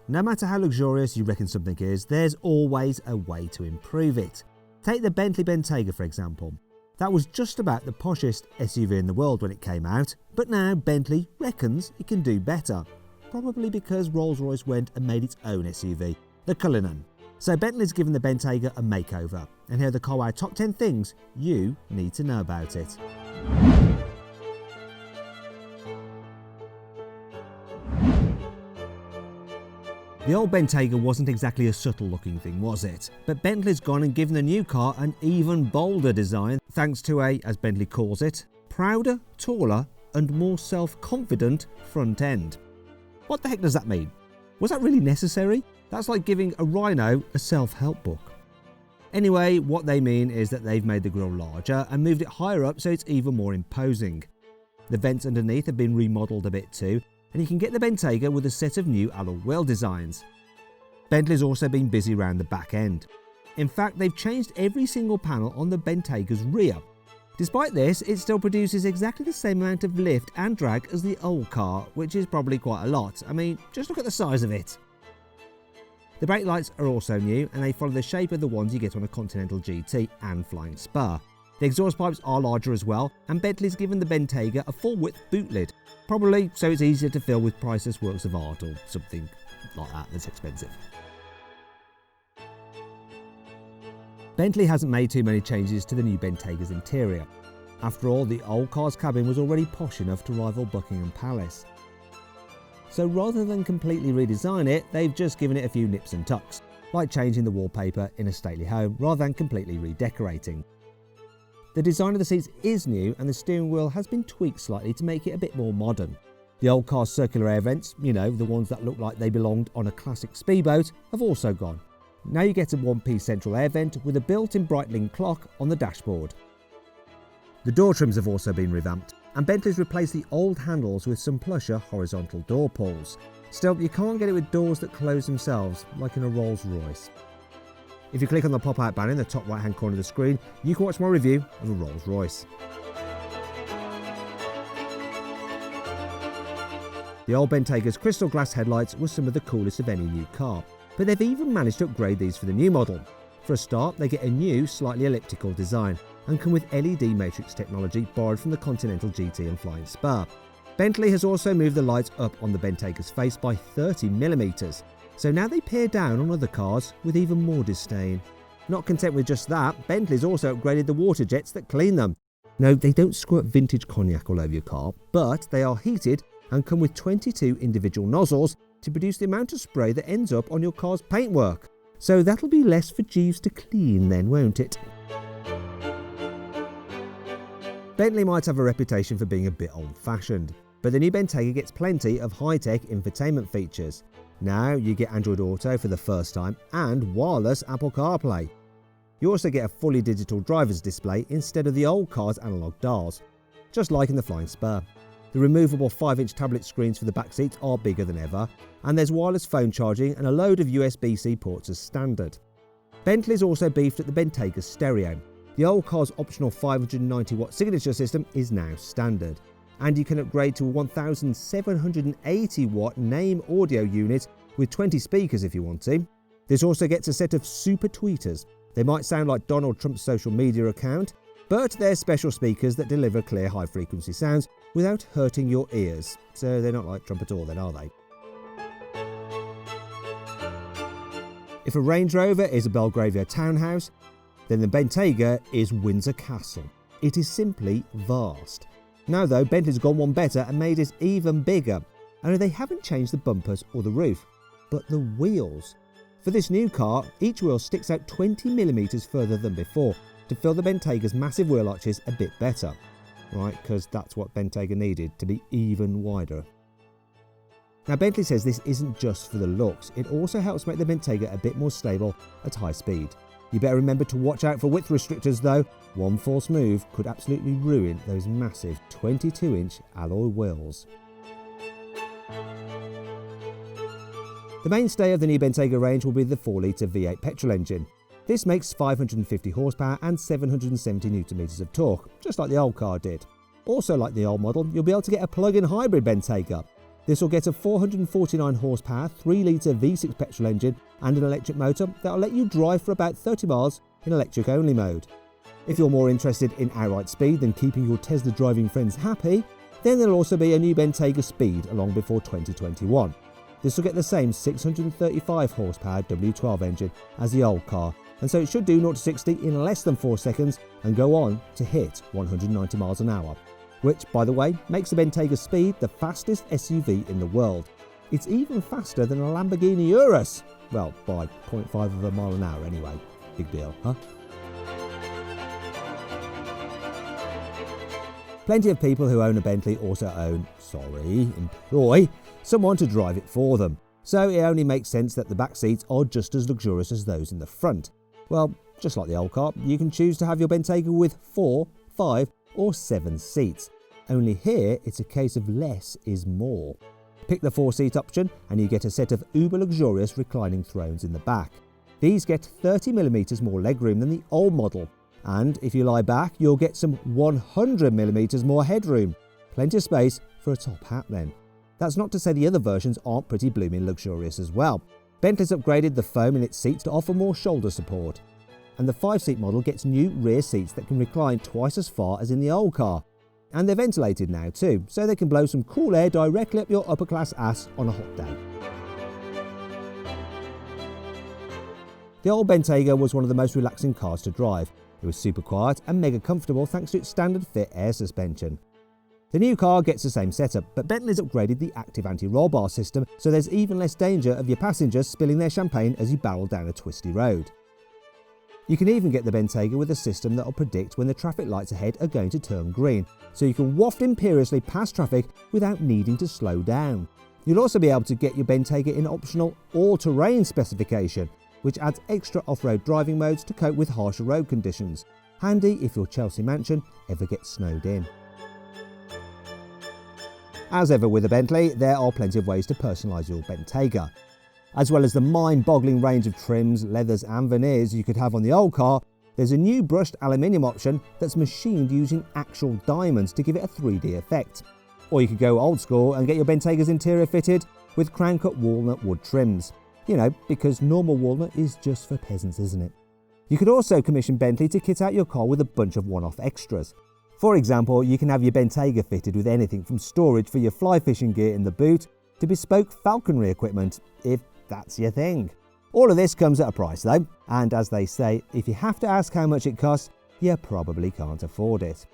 No matter how luxurious you reckon something is, there's always a way to improve it. Take the Bentley Bentayga for example. That was just about the poshest SUV in the world when it came out, but now Bentley reckons it can do better. Probably because Rolls-Royce went and made its own SUV, the Kolinan. So Bentley's given the Bentayga a makeover, and here are the Carwow top 10 things you need to know about it. The old Bentayga wasn't exactly a subtle looking thing, was it? But Bentley's gone and given the new car an even bolder design thanks to a, as Bentley calls it, prouder, taller and more self-confident front end. What the heck does that mean? Was that really necessary? That's like giving a rhino a self-help book. Anyway, what they mean is that they've made the grille larger and moved it higher up so it's even more imposing. The vents underneath have been remodelled a bit too, and you can get the Bentayga with a set of new alloy wheel designs. Bentley's also been busy around the back end. In fact, they've changed every single panel on the Bentayga's rear. Despite this, it still produces exactly the same amount of lift and drag as the old car, which is probably quite a lot. I mean, just look at the size of it. The brake lights are also new, and they follow the shape of the ones you get on a Continental GT and Flying Spur. The exhaust pipes are larger as well, and Bentley's given the Bentayga a full-width boot lid, probably so it's easier to fill with priceless works of art or something like that that's expensive. Bentley hasn't made too many changes to the new Bentayga's interior. After all, the old car's cabin was already posh enough to rival Buckingham Palace. So rather than completely redesign it, they've just given it a few nips and tucks, like changing the wallpaper in a stately home rather than completely redecorating. The design of the seats is new, and the steering wheel has been tweaked slightly to make it a bit more modern. The old car's circular air vents, you know, the ones that look like they belonged on a classic speedboat, have also gone. Now you get a one-piece central air vent with a built-in Breitling clock on the dashboard. The door trims have also been revamped, and Bentley's replaced the old handles with some plusher horizontal door pulls. Still, you can't get it with doors that close themselves, like in a Rolls-Royce. If you click on the pop-out banner in the top right-hand corner of the screen, you can watch my review of a Rolls-Royce. The old Bentayga's crystal glass headlights were some of the coolest of any new car, but they've even managed to upgrade these for the new model. For a start, they get a new, slightly elliptical design and come with LED matrix technology borrowed from the Continental GT and Flying Spur. Bentley has also moved the lights up on the Bentayga's face by 30mm, so now they peer down on other cars with even more disdain. Not content with just that, Bentley's also upgraded the water jets that clean them. No, they don't squirt vintage cognac all over your car, but they are heated and come with 22 individual nozzles to produce the amount of spray that ends up on your car's paintwork. So that'll be less for Jeeves to clean then, won't it? Bentley might have a reputation for being a bit old-fashioned, but the new Bentayga gets plenty of high-tech infotainment features. Now you get Android Auto for the first time and wireless Apple CarPlay. You also get a fully digital driver's display instead of the old car's analogue dials, just like in the Flying Spur. The removable 5-inch tablet screens for the back seats are bigger than ever, and there's wireless phone charging and a load of USB-C ports as standard. Bentley's also beefed at the Bentayga's stereo. The old car's optional 590-watt signature system is now standard, and you can upgrade to a 1780-watt name audio unit with 20 speakers if you want to. This also gets a set of super tweeters. They might sound like Donald Trump's social media account, but they're special speakers that deliver clear high-frequency sounds without hurting your ears. So they're not like Trump at all then, are they? If a Range Rover is a Belgravia townhouse, then the Bentayga is Windsor Castle. It is simply vast. Now though, Bentley's gone one better and made it even bigger. Only they haven't changed the bumpers or the roof, but the wheels. For this new car, each wheel sticks out 20mm further than before to fill the Bentayga's massive wheel arches a bit better. Right, because that's what Bentayga needed, to be even wider. Now Bentley says this isn't just for the looks, it also helps make the Bentayga a bit more stable at high speed. You better remember to watch out for width restrictors though. One false move could absolutely ruin those massive 22-inch alloy wheels. The mainstay of the new Bentayga range will be the 4-litre V8 petrol engine. This makes 550 horsepower and 770 Nm of torque, just like the old car did. Also like the old model, you'll be able to get a plug-in hybrid Bentayga. This will get a 449 horsepower 3-litre V6 petrol engine and an electric motor that will let you drive for about 30 miles in electric only mode. If you're more interested in outright speed than keeping your Tesla driving friends happy, then there'll also be a new Bentayga Speed along before 2021. This will get the same 635 horsepower W12 engine as the old car, and so it should do 0 to 60 in less than 4 seconds and go on to hit 190 miles an hour. Which, by the way, makes the Bentayga Speed the fastest SUV in the world. It's even faster than a Lamborghini Urus. Well, by 0.5 of a mile an hour anyway. Big deal, huh? Plenty of people who own a Bentley also employ someone to drive it for them. So it only makes sense that the back seats are just as luxurious as those in the front. Well, just like the old car, you can choose to have your Bentayga with 4, 5 or 7 seats. Only here, it's a case of less is more. Pick the 4-seat option and you get a set of uber luxurious reclining thrones in the back. These get 30mm more legroom than the old model, and if you lie back, you'll get some 100mm more headroom. Plenty of space for a top hat then. That's not to say the other versions aren't pretty blooming luxurious as well. Bentley's upgraded the foam in its seats to offer more shoulder support. And the 5-seat model gets new rear seats that can recline twice as far as in the old car. And they're ventilated now too, so they can blow some cool air directly up your upper class ass on a hot day. The old Bentayga was one of the most relaxing cars to drive. It was super quiet and mega comfortable thanks to its standard fit air suspension. The new car gets the same setup, but Bentley's upgraded the active anti-roll bar system, so there's even less danger of your passengers spilling their champagne as you barrel down a twisty road. You can even get the Bentayga with a system that will predict when the traffic lights ahead are going to turn green, so you can waft imperiously past traffic without needing to slow down. You'll also be able to get your Bentayga in optional all-terrain specification, which adds extra off-road driving modes to cope with harsher road conditions. Handy if your Chelsea mansion ever gets snowed in. As ever with a Bentley, there are plenty of ways to personalise your Bentayga. As well as the mind-boggling range of trims, leathers and veneers you could have on the old car, there's a new brushed aluminium option that's machined using actual diamonds to give it a 3D effect. Or you could go old school and get your Bentayga's interior fitted with crown-cut walnut wood trims. You know, because normal walnut is just for peasants, isn't it? You could also commission Bentley to kit out your car with a bunch of one-off extras. For example, you can have your Bentayga fitted with anything from storage for your fly fishing gear in the boot to bespoke falconry equipment, if that's your thing. All of this comes at a price though, and as they say, if you have to ask how much it costs, you probably can't afford it.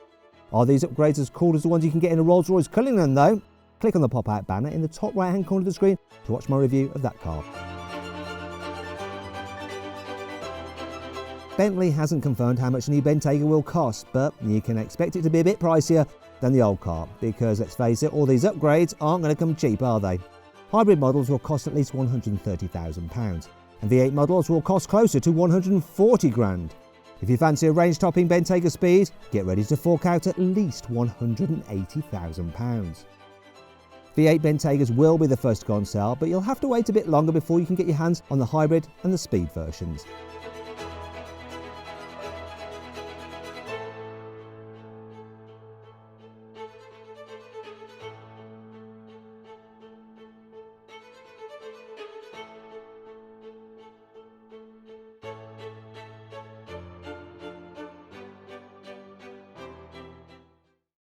Are these upgrades as cool as the ones you can get in a Rolls-Royce Kolinan though? Click on the pop-out banner in the top right-hand corner of the screen to watch my review of that car. Bentley hasn't confirmed how much the new Bentayga will cost, but you can expect it to be a bit pricier than the old car, because let's face it, all these upgrades aren't going to come cheap, are they? Hybrid models will cost at least £130,000, and V8 models will cost closer to 140 grand. If you fancy a range-topping Bentayga Speed, get ready to fork out at least £180,000. V8 Bentaygas will be the first to go on sale, but you'll have to wait a bit longer before you can get your hands on the hybrid and the Speed versions.